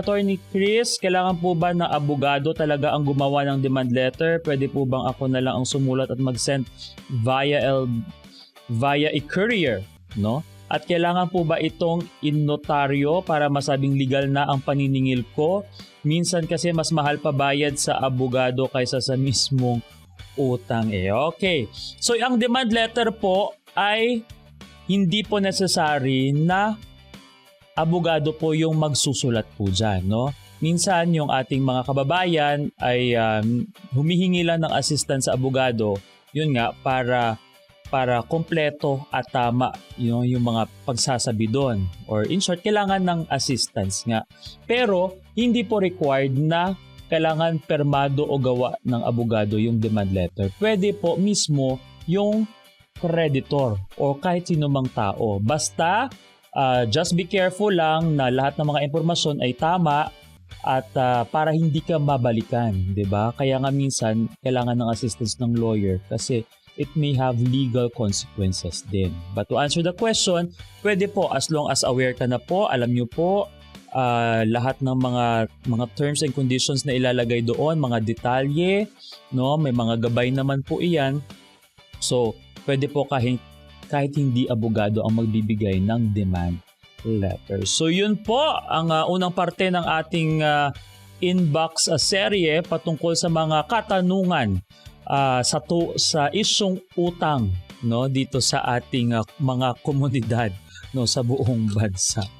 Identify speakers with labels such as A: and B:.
A: Attorney Chris, kailangan po ba na abogado talaga ang gumawa ng demand letter? Pwede po bang ako na lang ang sumulat at mag-send via e-courier, no? At kailangan po ba itong in-notaryo para masabing legal na ang paniningil ko? Minsan kasi mas mahal pa bayad sa abogado kaysa sa mismong utang eh. Okay. So ang demand letter po ay hindi po necessary na abogado po yung magsusulat po dyan, no? Minsan yung ating mga kababayan ay humihingi lang ng assistance sa abogado, yun nga, para kompleto at tama yung mga pagsasabi doon. Or in short, kailangan ng assistance nga. Pero hindi po required na kailangan permado o gawa ng abogado yung demand letter. Pwede po mismo yung creditor o kahit sino mang tao. Basta just be careful lang na lahat ng mga impormasyon ay tama at para hindi ka mabalikan, 'di ba? Kaya nga minsan kailangan ng assistance ng lawyer kasi it may have legal consequences din. But to answer the question, pwede po as long as aware ka na po, alam niyo po lahat ng mga terms and conditions na ilalagay doon, mga detalye, no? May mga gabay naman po iyan. So, pwede po kahit hindi abogado ang magbibigay ng demand letter. So yun po ang unang parte ng ating inbox serye patungkol sa mga katanungan sa isyong utang, no, dito sa ating mga komunidad, no, sa buong bansa.